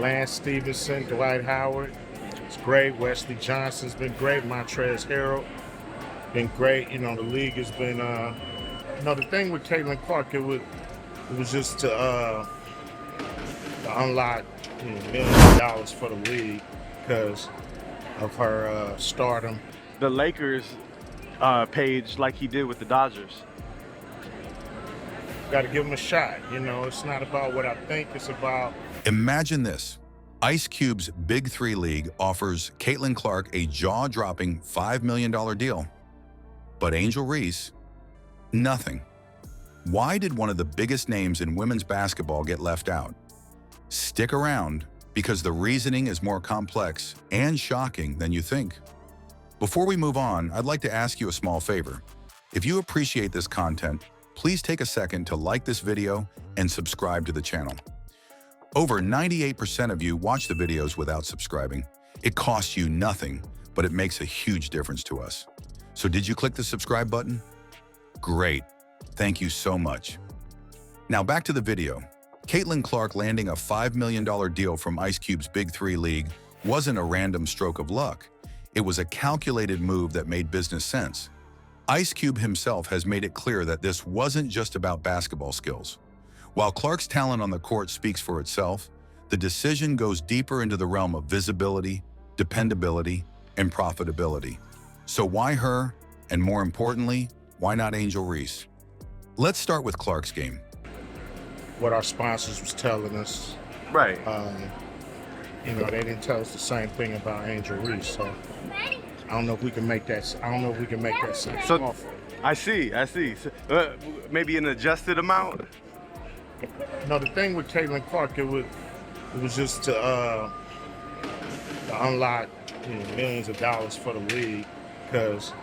Lance Stevenson, Dwight Howard. It's great. Wesley Johnson's been great. Montrezl Harrell been great. The league has been. The thing with Caitlyn Clark, it was just to unlock millions of dollars for the league because of her stardom. The Lakers page like he did with the Dodgers. Got to give them a shot. It's not about what I think. It's about. Imagine this. Ice Cube's Big Three League offers Caitlyn Clark a jaw-dropping $5 million deal. But Angel Reese, nothing. Why did one of the biggest names in women's basketball get left out? Stick around, because the reasoning is more complex and shocking than you think. Before we move on, I'd like to ask you a small favor. If you appreciate this content, please take a second to like this video and subscribe to the channel. Over 98% of you watch the videos without subscribing. It costs you nothing, but it makes a huge difference to us. So did you click the subscribe button? Great. Thank you so much. Now back to the video. Caitlyn Clark landing a $5 million deal from Ice Cube's Big Three League wasn't a random stroke of luck. It was a calculated move that made business sense. Ice Cube himself has made it clear that this wasn't just about basketball skills. While Clark's talent on the court speaks for itself, the decision goes deeper into the realm of visibility, dependability, and profitability. So why her? And more importantly, why not Angel Reese? Let's start with Clark's game. What our sponsors was telling us. Right. They didn't tell us the same thing about Angel Reese, so I don't know if we can make that. I don't know if we can make that same offer. I see. So, maybe an adjusted amount. No, the thing with Caitlyn Clark, it was just to unlock millions of dollars for the league because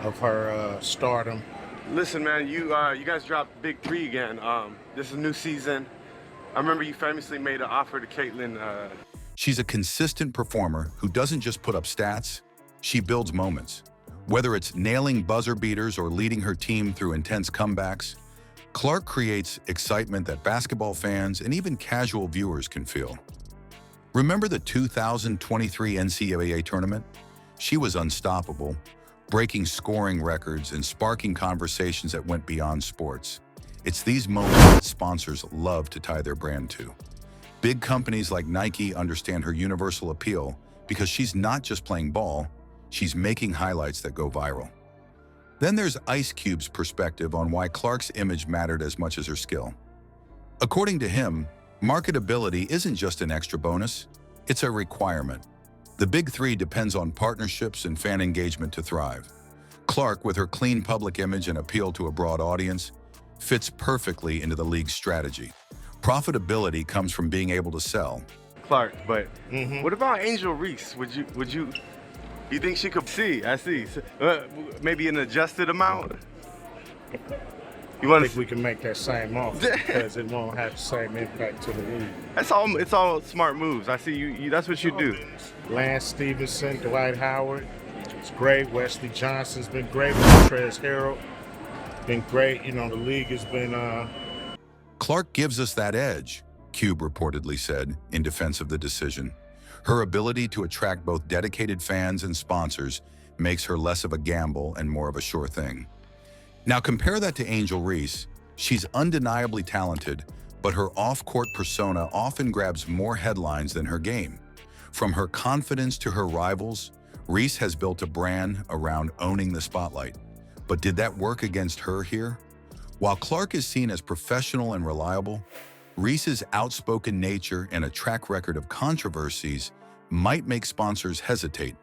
of her stardom. Listen, man, you guys dropped Big Three again. This is a new season. I remember you famously made an offer to Caitlyn. She's a consistent performer who doesn't just put up stats, she builds moments. Whether it's nailing buzzer beaters or leading her team through intense comebacks, Clark creates excitement that basketball fans and even casual viewers can feel. Remember the 2023 NCAA tournament? She was unstoppable, breaking scoring records and sparking conversations that went beyond sports. It's these moments that sponsors love to tie their brand to. Big companies like Nike understand her universal appeal because she's not just playing ball, she's making highlights that go viral. Then there's Ice Cube's perspective on why Clark's image mattered as much as her skill. According to him, marketability isn't just an extra bonus, it's a requirement. The Big Three depends on partnerships and fan engagement to thrive. Clark, with her clean public image and appeal to a broad audience, fits perfectly into the league's strategy. Profitability comes from being able to sell. Clark, but what about Angel Reese? Would you think she could see? I see. So, maybe an adjusted amount? I think we can make that same offer because it won't have the same impact to the league. It's all smart moves. I see you that's what you do. Lance Stevenson, Dwight Howard. It's great. Wesley Johnson's been great. Montrezl Harrell been great. The league has been. Clark gives us that edge, Cube reportedly said in defense of the decision. Her ability to attract both dedicated fans and sponsors makes her less of a gamble and more of a sure thing. Now compare that to Angel Reese. She's undeniably talented, but her off-court persona often grabs more headlines than her game. From her confidence to her rivals, Reese has built a brand around owning the spotlight. But did that work against her here? While Clark is seen as professional and reliable, Reese's outspoken nature and a track record of controversies might make sponsors hesitate.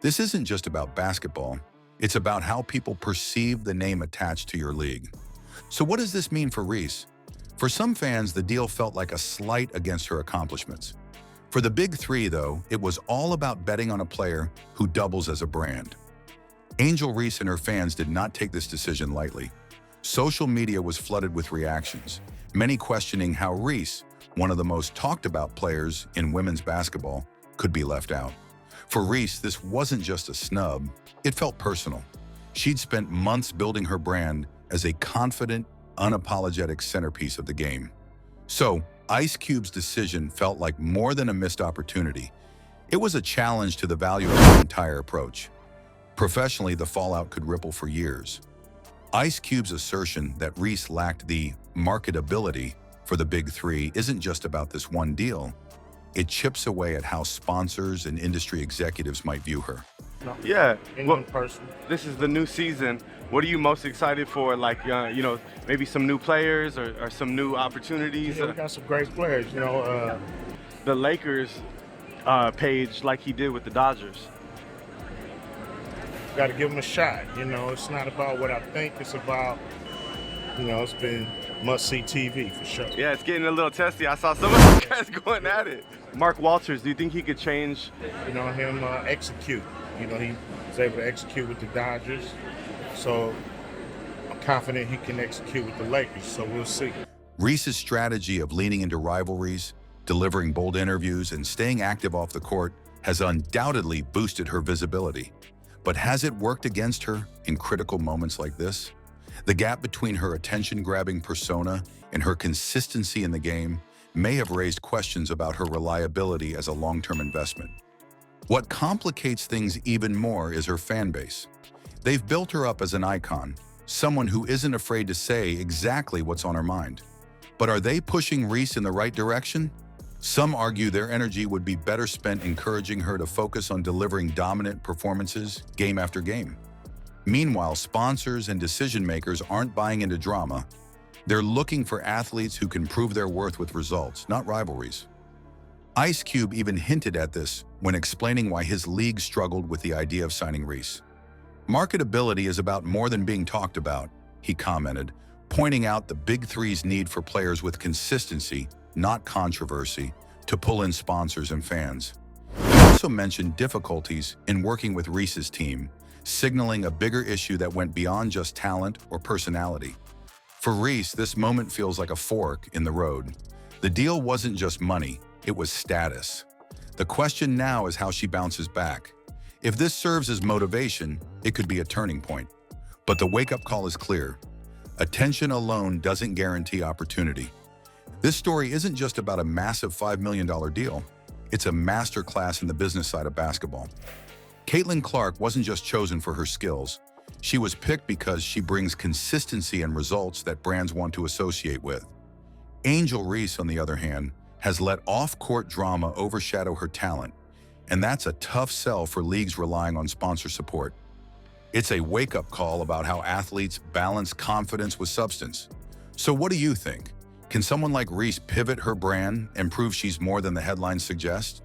This isn't just about basketball, it's about how people perceive the name attached to your league. So what does this mean for Reese? For some fans, the deal felt like a slight against her accomplishments. For the Big Three, though, it was all about betting on a player who doubles as a brand. Angel Reese and her fans did not take this decision lightly. Social media was flooded with reactions, many questioning how Reese, one of the most talked about players in women's basketball, could be left out. For Reese, this wasn't just a snub, it felt personal. She'd spent months building her brand as a confident, unapologetic centerpiece of the game. So, Ice Cube's decision felt like more than a missed opportunity. It was a challenge to the value of the entire approach. Professionally, the fallout could ripple for years. Ice Cube's assertion that Reese lacked the marketability for the big three isn't just about this one deal. It chips away at how sponsors and industry executives might view her. Yeah. In person. This is the new season. What are you most excited for? Like, maybe some new players or some new opportunities? Yeah, we got some great players, The Lakers page, like he did with the Dodgers. Got to give them a shot. It's not about what I think. It's about, it's been must-see TV for sure. Yeah, it's getting a little testy. I saw some of those guys going at it. Mark Walters, do you think he could change? Him execute. He was able to execute with the Dodgers. So I'm confident he can execute with the Lakers. So we'll see. Reese's strategy of leaning into rivalries, delivering bold interviews, and staying active off the court has undoubtedly boosted her visibility. But has it worked against her in critical moments like this? The gap between her attention-grabbing persona and her consistency in the game may have raised questions about her reliability as a long-term investment. What complicates things even more is her fan base. They've built her up as an icon, someone who isn't afraid to say exactly what's on her mind. But are they pushing Reese in the right direction? Some argue their energy would be better spent encouraging her to focus on delivering dominant performances game after game. Meanwhile, sponsors and decision-makers aren't buying into drama. They're looking for athletes who can prove their worth with results, not rivalries. Ice Cube even hinted at this when explaining why his league struggled with the idea of signing Reese. Marketability is about more than being talked about, he commented, pointing out the Big Three's need for players with consistency, not controversy, to pull in sponsors and fans. He also mentioned difficulties in working with Reese's team, signaling a bigger issue that went beyond just talent or personality. For Reese, this moment feels like a fork in the road. The deal wasn't just money, it was status. The question now is how she bounces back. If this serves as motivation, it could be a turning point. But the wake-up call is clear. Attention alone doesn't guarantee opportunity. This story isn't just about a massive $5 million deal. It's a masterclass in the business side of basketball. Caitlyn Clark wasn't just chosen for her skills. She was picked because she brings consistency and results that brands want to associate with. Angel Reese, on the other hand, has let off-court drama overshadow her talent, and that's a tough sell for leagues relying on sponsor support. It's a wake-up call about how athletes balance confidence with substance. So what do you think? Can someone like Reese pivot her brand and prove she's more than the headlines suggest?